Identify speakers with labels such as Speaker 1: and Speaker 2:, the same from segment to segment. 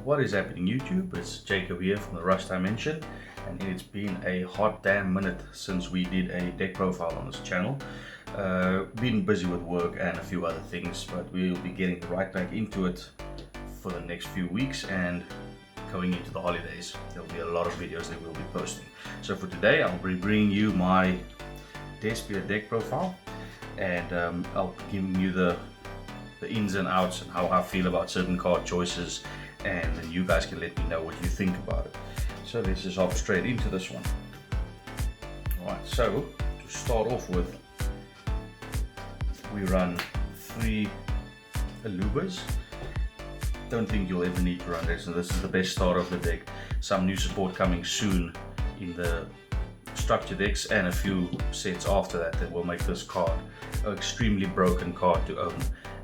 Speaker 1: What is happening YouTube? It's Jacob here from the Rush Dimension, and it's been a hot damn minute since we did a deck profile on this channel. Been busy with work and a few other things, but we'll be getting right back into it for the next few weeks, and going into the holidays there'll be a lot of videos that we'll be posting. So for today I'll be bringing you my Despia deck profile, and I'll be giving you the ins and outs and how I feel about certain card choices, and then you guys can let me know what you think about it. So let's just hop straight into this one. Alright, so to start off with, we run 3 Alubas. Don't think you'll ever need to run this, so this is the best start of the deck. Some new support coming soon in the structure decks, and a few sets after that will make this card an extremely broken card to own.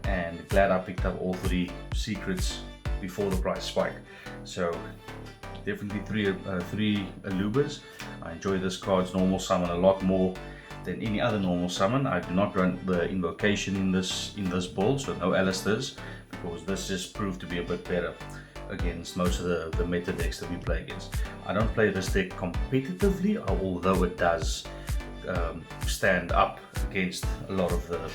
Speaker 1: And glad I picked up all 3 secrets before the price spike. So definitely 3 Alubas. I enjoy this card's normal summon a lot more than any other normal summon. I do not run the invocation in this build, so no Alistairs, because this just proved to be a bit better against most of the meta decks that we play against. I don't play this deck competitively, although it does stand up against a lot of the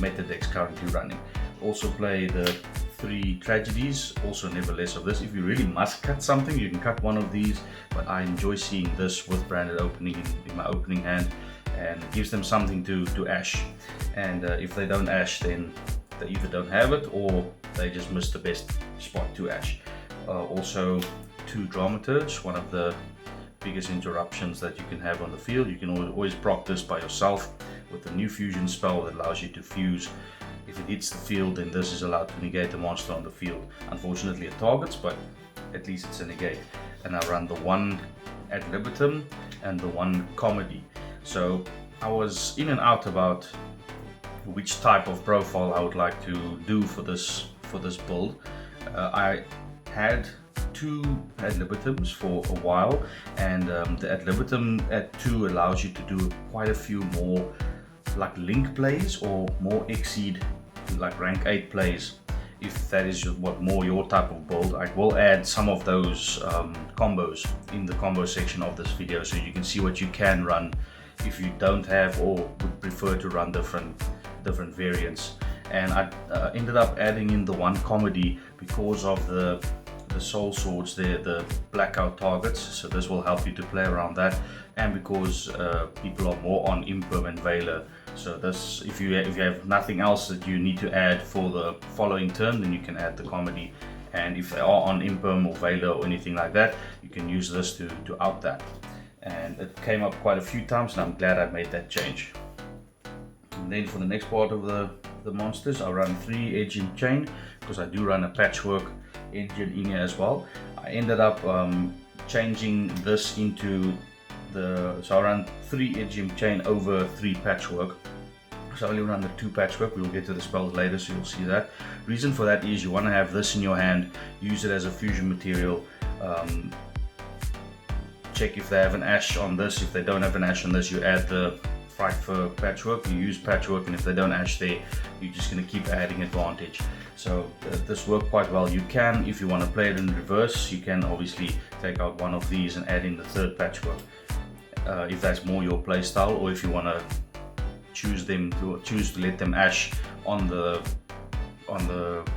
Speaker 1: meta decks currently running. Also play the 3 tragedies, also never less of this. If you really must cut something, you can cut one of these, but I enjoy seeing this with branded opening in my opening hand, and it gives them something to ash. And if they don't ash, then they either don't have it or they just missed the best spot to ash. Also 2 dramaturgs, one of the biggest interruptions that you can have on the field. You can always proc this by yourself with the new fusion spell that allows you to fuse. If it hits the field, then this is allowed to negate the monster on the field. Unfortunately it targets, but at least it's a negate. And I run the 1 ad libitum and the 1 comedy. So I was in and out about which type of profile I would like to do for this build. I had 2 ad libitums for a while, and the ad libitum at 2 allows you to do quite a few more like link plays or more exceed like rank 8 plays, if that is what more your type of build. I will add some of those combos in the combo section of this video, so you can see what you can run if you don't have or would prefer to run different variants. And I ended up adding in the 1 comedy because of the soul swords there, the blackout targets, so this will help you to play around that, and because people are more on Imperm and Veiler. So this, if you have nothing else that you need to add for the following turn, then you can add the comedy. And if they are on Imperm or Veiler or anything like that, you can use this to out that. And it came up quite a few times, and I'm glad I made that change. And then for the next part of the monsters, I run 3 Edge and Chain, because I do run a patchwork engine in here as well. I ended up changing this into so I run 3 Edge and Chain over 3 patchwork. So I only run the 2 patchwork. We'll get to the spells later, so you'll see that. Reason for that is you want to have this in your hand, use it as a fusion material. Check if they have an ash on this. If they don't have an ash on this, you add the Fright for patchwork, you use patchwork, and if they don't ash there, you're just going to keep adding advantage. So this worked quite well. You can, if you want to play it in reverse, you can obviously take out one of these and add in the 3rd patchwork, if that's more your play style, or if you want to choose to let them ash on the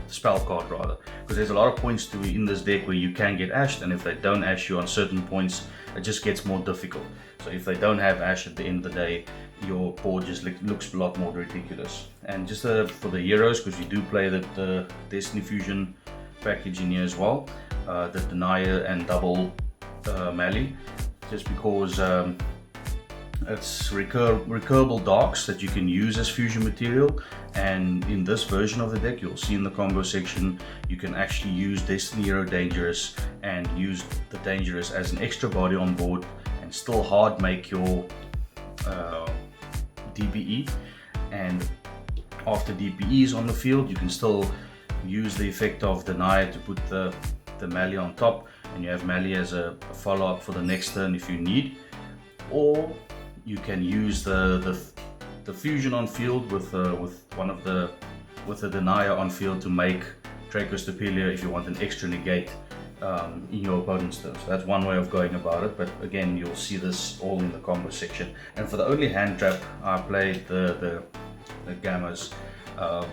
Speaker 1: spell card rather, because there's a lot of points in this deck where you can get ashed, and if they don't ash you on certain points, it just gets more difficult. So if they don't have ash at the end of the day, your board just looks a lot more ridiculous. And just for the heroes, because you do play the Destiny Fusion package in here as well, the Denier and double melee, just because it's recurable darks that you can use as fusion material. And in this version of the deck, you'll see in the combo section, you can actually use Destiny Hero Dangerous and use the Dangerous as an extra body on board, and still hard make your DPE. And after DPE is on the field, you can still use the effect of Denier to put the melee on top, and you have melee as a follow-up for the next turn if you need. Or you can use the fusion on field with the Denier on field to make Draco's Despia if you want an extra negate in your opponent's turn. So that's one way of going about it, but again, you'll see this all in the combo section. And for the only hand trap, I played the gammas,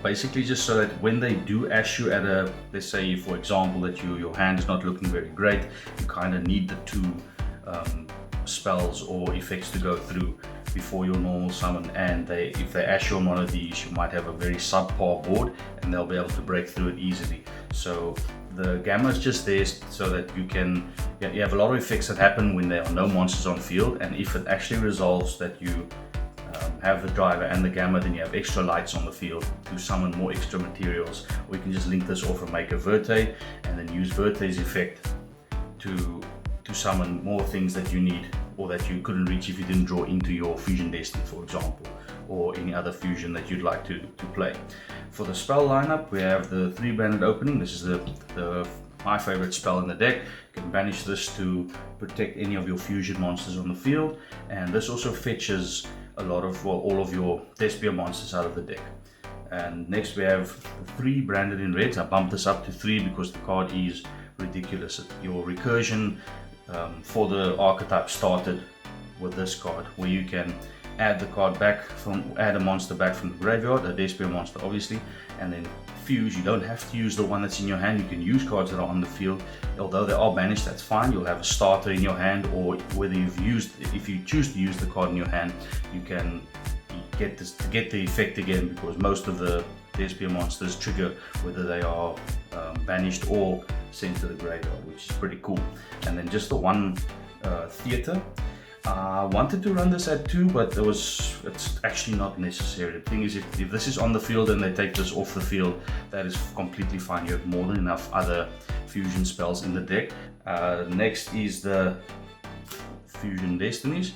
Speaker 1: basically just so that when they do ash you at a, let's say for example that your hand is not looking very great, you kind of need the two spells or effects to go through before your normal summon, and if they ash you on one of these, you might have a very subpar board and they'll be able to break through it easily. So the gamma is just there so that you have a lot of effects that happen when there are no monsters on field, and if it actually resolves that you have the driver and the gamma, then you have extra lights on the field to summon more extra materials, or you can just link this off and make a Verte and then use Verte's effect to summon more things that you need or that you couldn't reach if you didn't draw into your Fusion Destiny, for example, or any other fusion that you'd like to play. For the spell lineup, we have the 3-banded opening. This is my favorite spell in the deck. You can banish this to protect any of your fusion monsters on the field, and this also fetches a lot of, well, all of your Despia monsters out of the deck. And next we have 3 branded in reds. I bumped this up to 3 because the card is ridiculous. Your recursion for the archetype started with this card, where you can add a monster back from the graveyard, a Despia monster obviously, and then fuse. You don't have to use the one that's in your hand. You can use cards that are on the field. Although they are banished, that's fine. You'll have a starter in your hand, or whether if you choose to use the card in your hand, you can get the effect again, because most of the Despia monsters trigger whether they are banished or sent to the graveyard, which is pretty cool. And then just the one theater. I wanted to run this at 2, but it's actually not necessary. The thing is, if this is on the field and they take this off the field, that is completely fine. You have more than enough other fusion spells in the deck. Next is the Fusion Destinies.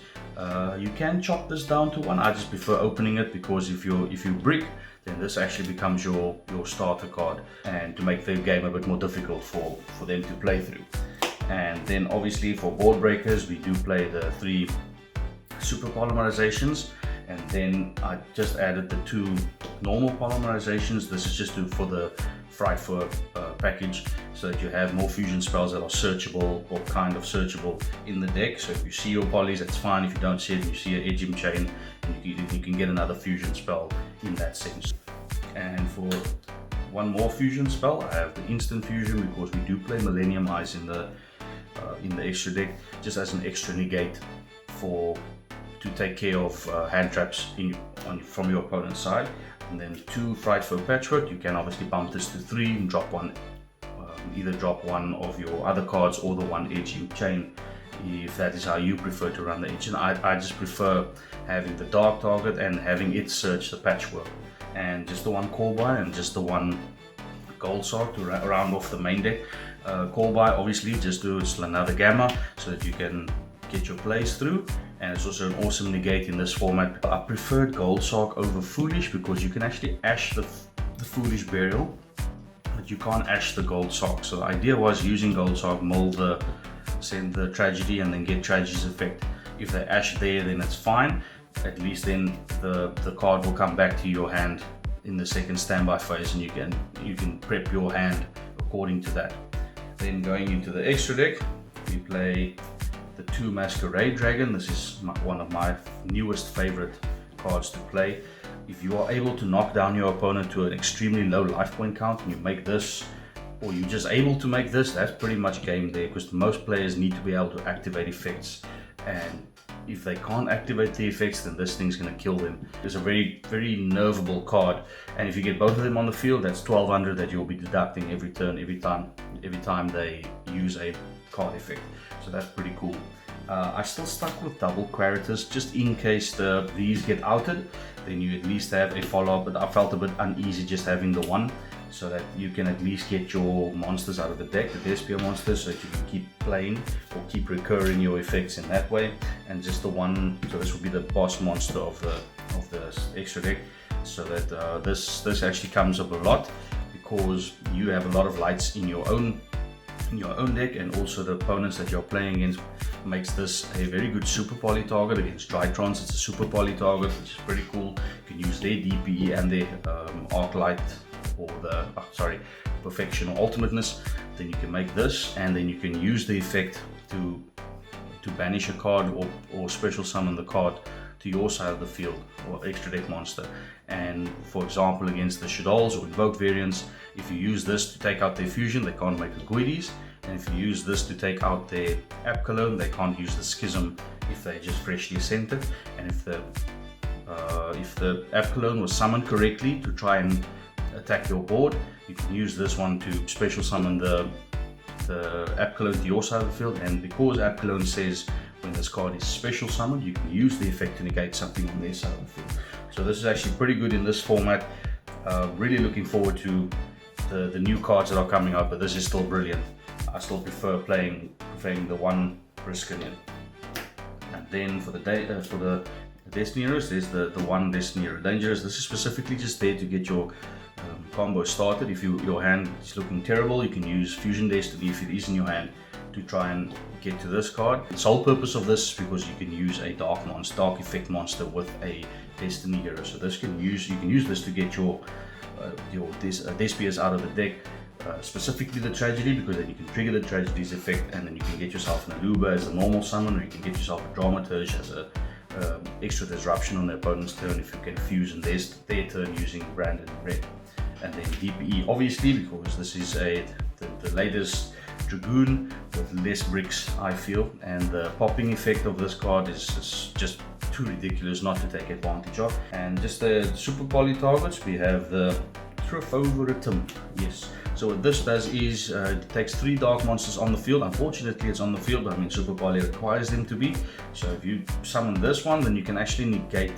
Speaker 1: You can chop this down to 1. I just prefer opening it, because if you brick, then this actually becomes your starter card, and to make the game a bit more difficult for them to play through. And then obviously for board breakers, we do play the 3 super polymerizations, and then I just added the 2 normal polymerizations. This is just for the Frightful package, so that you have more fusion spells that are searchable, or kind of searchable, in the deck. So if you see your polys, that's fine. If you don't see it, you see an Edgem chain, and you can get another fusion spell in that sense. And for one more fusion spell, I have the instant fusion, because we do play Millennium Eyes in the extra deck, just as an extra negate to take care of hand traps from your opponent's side. And then 2 Frightful Patchwork. You can obviously bump this to 3 and drop one, either drop one of your other cards or the one Edgem chain, if that is how you prefer to run the engine. I just prefer having the dark target and having it search the patchwork, and just the one call by and just the one gold sword to round off the main deck. Call by, obviously, just do another gamma so that you can get your plays through, and it's also an awesome negate in this format. I preferred Gold Sock over Foolish, because you can actually ash the Foolish Burial, but you can't ash the Gold Sock. So the idea was using Gold Sock, send the Tragedy, and then get Tragedy's effect. If they ash there, then it's fine. At least then the card will come back to your hand in the second standby phase, and you can prep your hand according to that. Then going into the extra deck, we play the 2 Masquerade Dragon. This is one of my newest favorite cards to play. If you are able to knock down your opponent to an extremely low life point count, and you make this, or you're just able to make this, that's pretty much game there, because most players need to be able to activate effects, and if they can't activate the effects, then this thing's going to kill them. It's a very, very nerveable card, and if you get both of them on the field, that's 1200 that you'll be deducting every turn, every time they use a card effect. So that's pretty cool. I still stuck with double Quaritas, just in case these get outed, then you at least have a follow-up, but I felt a bit uneasy just having the one, so that you can at least get your monsters out of the deck, the Despia monsters, so that you can keep playing or keep recurring your effects in that way. And just the one, so this will be the boss monster of the extra deck, so that this actually comes up a lot, because you have a lot of lights in your own deck, and also the opponents that you're playing against makes this a very good super poly target. Against Drytrons, it's a super poly target, which is pretty cool. You can use their DPE and their Arc Light, or perfection or ultimateness, then you can make this, and then you can use the effect to banish a card or special summon the card to your side of the field, or extra deck monster. And for example, against the Shaddolls or Invoke variants, if you use this to take out their fusion, they can't make a Guidis, and if you use this to take out their App Cologne, they can't use the Schism if they just freshly ascended. And if the App Cologne was summoned correctly to try and attack your board, you can use this one to special summon the App Cologne to your side of the field. And because App Cologne says when this card is special summoned, you can use the effect to negate something on their side of the field. So this is actually pretty good in this format. Really looking forward to the new cards that are coming out, but this is still brilliant. I still prefer playing the one Briskinian. And then for the Destiny Heroes, there's the one Destiny Hero Dangerous. This is specifically just there to get your combo started. If your hand is looking terrible, you can use Fusion Destiny if it is in your hand to try and get to this card. The sole purpose of this is because you can use a dark effect monster with a Destiny Hero. So you can use this to get your Despias out of the deck. Specifically the Tragedy, because then you can trigger the Tragedy's effect, and then you can get yourself an Aluba as a normal summon, or you can get yourself a Dramaturge as a extra disruption on the opponent's turn if you can fuse in their turn using Branded Red. And then DPE, obviously, because this is the latest Dragoon with less bricks, I feel, and the popping effect of this card is just too ridiculous not to take advantage of. And just the super poly targets, we have the Favoritism. Yes, so what this does is it takes 3 dark monsters on the field. Unfortunately, it's on the field, but I mean super poly requires them to be. So if you summon this one, then you can actually negate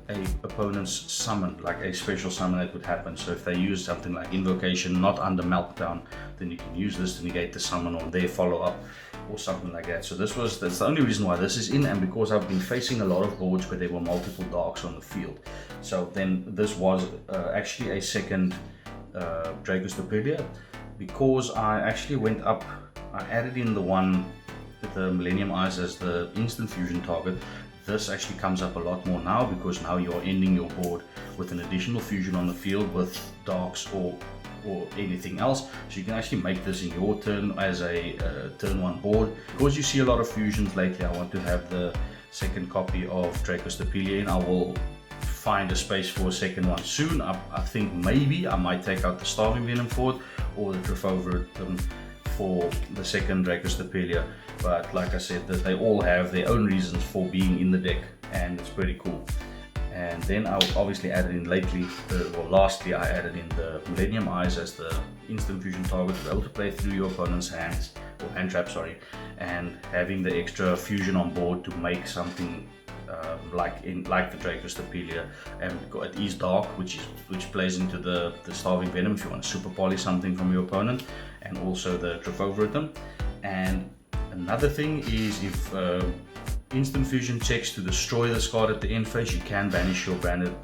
Speaker 1: a opponent's summon, like a special summon that would happen. So if they use something like Invocation not under Meltdown, then you can use this to negate the summon on their follow-up or something like that. So that's the only reason why this is in, and because I've been facing a lot of boards where there were multiple darks on the field. So then this was actually a second Draco's Despia, because I actually went up, I added in the one with the Millennium Eyes as the instant fusion target. This actually comes up a lot more now, because now you're ending your board with an additional fusion on the field with darks or anything else. So you can actually make this in your turn as a turn 1 board. Because you see a lot of fusions lately, I want to have the second copy of Draco's Despia in. I will find a space for a second one soon. I think maybe I might take out the Starving Venom for it, or the Favoritism for the second Draco's Despia. But like I said, that they all have their own reasons for being in the deck, and it's pretty cool. And then I obviously added in lastly I added in the Millennium Eyes as the instant fusion target, to be able to play through your opponent's hands, or hand trap, sorry, and having the extra fusion on board to make something like the Draco's Despia. And it is dark, which plays into the Starving Venom if you want to super poly something from your opponent, and also the Favoritism. And another thing is, if instant fusion checks to destroy this card at the end phase, you can banish your branded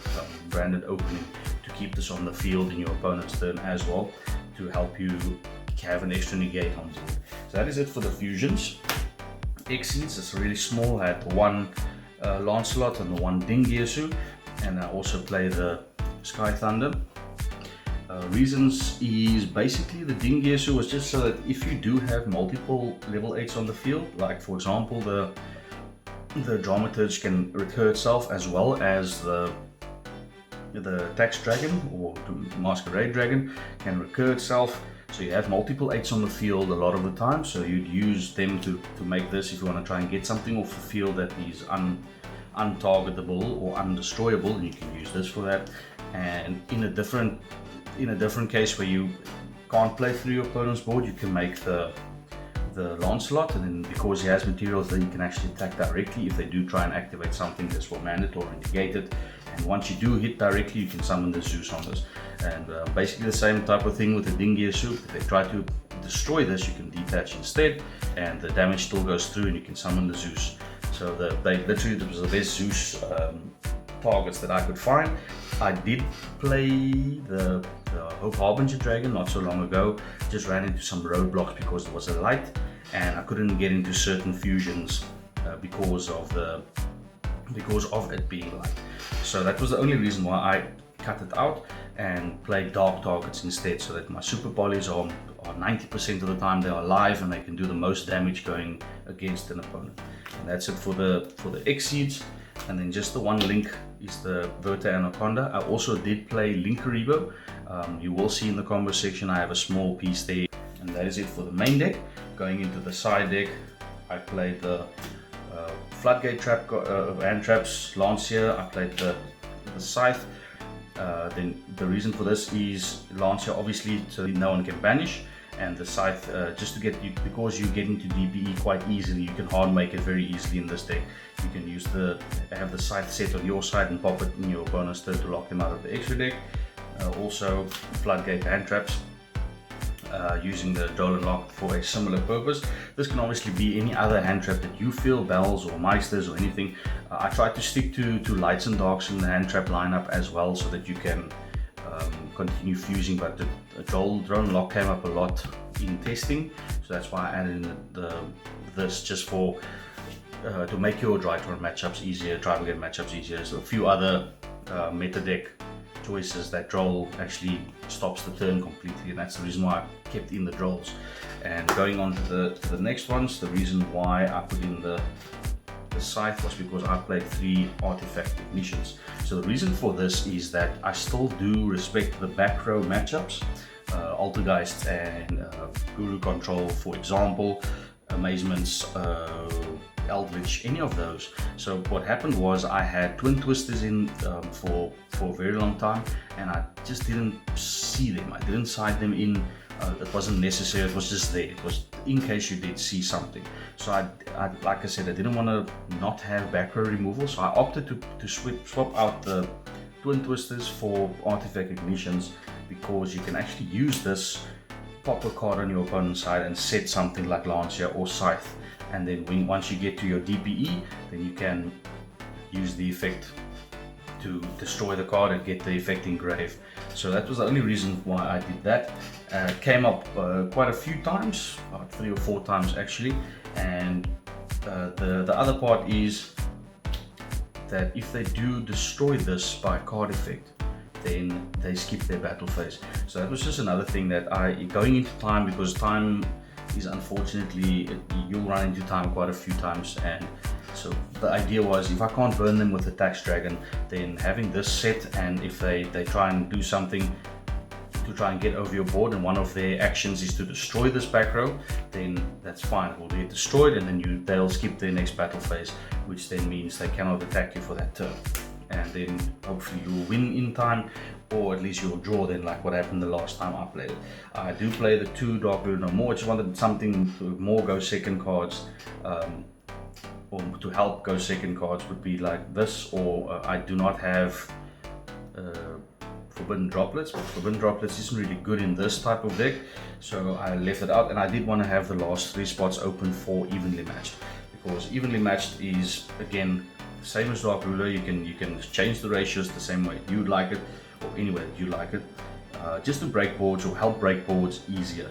Speaker 1: opening to keep this on the field in your opponent's turn as well, to help you have an extra negate on board. So that is it for the fusions. Exceeds is really small. I had one Lancelot and the one Dingirsu, and I also play the Sky Thunder. Reasons is basically the Dingirsu was just so that if you do have multiple level 8s on the field, like for example the Dramaturge can recur itself, as well as the Tax Dragon or the Masquerade Dragon can recur itself. So you have multiple 8s on the field a lot of the time, so you'd use them to make this if you want to try and get something off the field that is untargetable or undestroyable, and you can use this for that. And in a different case where you can't play through your opponent's board, you can make the Lancelot, and then because he has materials, then you can actually attack directly if they do try and activate something that's for mandatory or negated. And once you do hit directly, you can summon the Zeus on this. And basically the same type of thing with the Dingirsu. If they try to destroy this, you can detach instead, and the damage still goes through, and you can summon the Zeus. So literally, it was the best Zeus targets that I could find. I did play the Hope Harbinger Dragon not so long ago. Just ran into some roadblocks because it was a light, and I couldn't get into certain fusions because of it being light. So that was the only reason why I cut it out and play dark targets instead, so that my super polys are 90% of the time they are live and they can do the most damage going against an opponent. And that's it for the X-Seeds. And then just the one link is the Verta Anaconda. I also did play Linkaribo. You will see in the combo section I have a small piece there. And that is it for the main deck. Going into the side deck, I played the Floodgate Trap, Hand Traps, Lancia. I played the Scythe. Then the reason for this is Lancia obviously so no one can banish, and the Scythe just to get you, because you get into DPE quite easily, you can hard make it very easily in this deck. You can use have the Scythe set on your side and pop it in your opponent's turn to lock them out of the extra deck. Also Floodgate Hand Traps, using the Dolan Lock for a similar purpose. This can obviously be any other hand trap that you feel, bells or meisters or anything. I try to stick to lights and darks in the hand trap lineup as well, so that you can continue fusing, but the Dolan Lock came up a lot in testing, so that's why I added in this just for to make your dry turn matchups easier, try to get matchups easier. So a few other meta deck choices that Droll actually stops the turn completely, and that's the reason why I kept in the Drolls. And going on to the next ones, the reason why I put in the Scythe was because I played 3 artifact ignitions. So the reason for this is that I still do respect the back row matchups, Altergeist and Guru Control, for example, Amazements, Eldritch, any of those. So what happened was I had Twin Twisters in for a very long time, and I just didn't see them. I didn't side them in. It wasn't necessary. It was just there. It was in case you did see something. So I like I said, I didn't want to not have back row removal, so I opted to swap out the Twin Twisters for artifact ignitions, because you can actually use this, pop a card on your opponent's side and set something like Lancia or Scythe, and then once you get to your DPE, then you can use the effect to destroy the card and get the effect engraved. So that was the only reason why I did that. Came up quite a few times, about 3 or 4 times actually, and the other part is that if they do destroy this by card effect, then they skip their battle phase. So that was just another thing that going into time, because time is unfortunately, you'll run into time quite a few times, and so the idea was, if I can't burn them with the Tax Dragon, then having this set, and if they try and do something to try and get over your board, and one of their actions is to destroy this back row, then that's fine, it will be destroyed, and then they'll skip their next battle phase, which then means they cannot attack you for that turn. And then hopefully you'll win in time, or at least you'll draw then, like what happened the last time I played it. I do play the 2 Dark Blue no more. I just wanted something to more go second cards, or to help go second cards would be like this, or I do not have Forbidden Droplets, but Forbidden Droplets isn't really good in this type of deck, so I left it out. And I did want to have the last 3 spots open for Evenly Matched, because Evenly Matched is, again, same as Dark Ruler. You can change the ratios the same way you'd like it, or any way you like it, just to break boards or help break boards easier.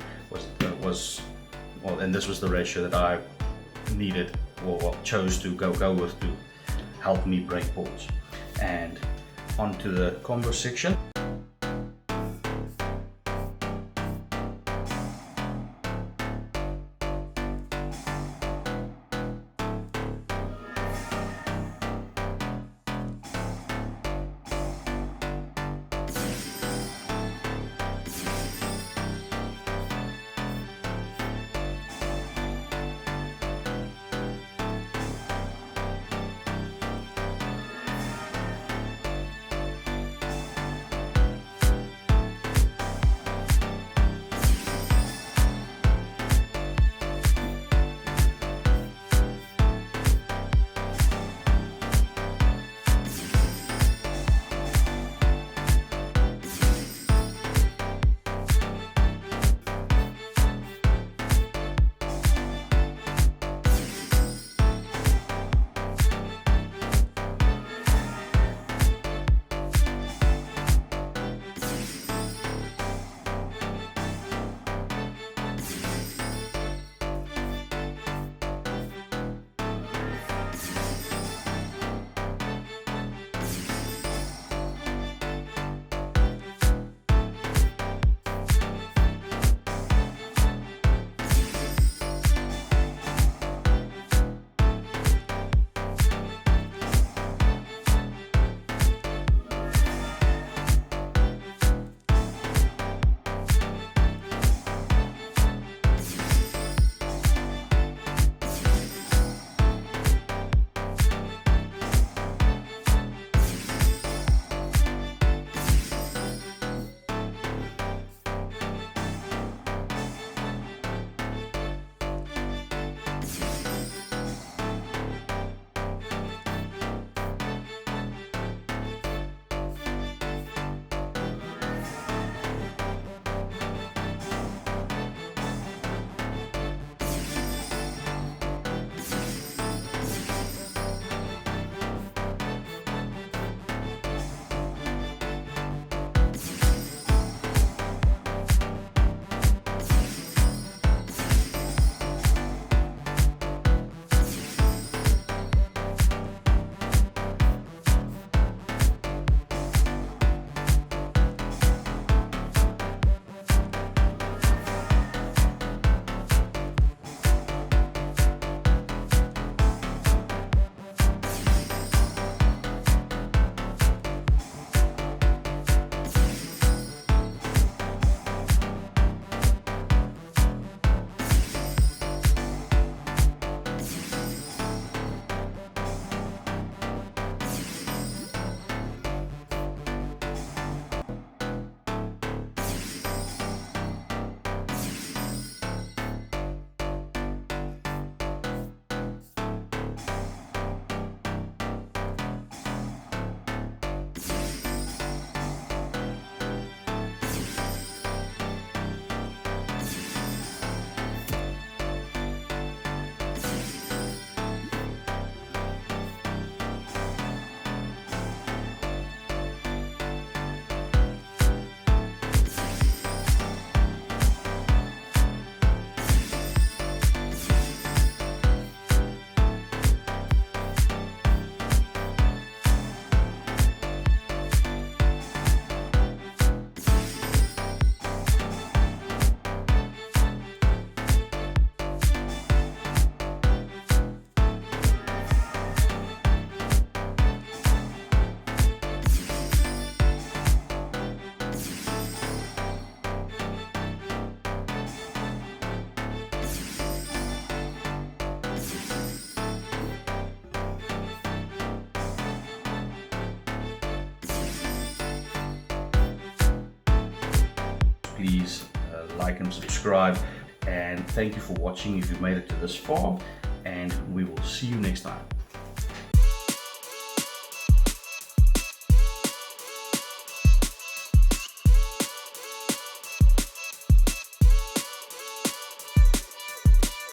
Speaker 1: And this was the ratio that I needed, or chose to go with to help me break boards. And onto the combo section. like and subscribe. And thank you for watching if you made it to this far, and we will see you next time.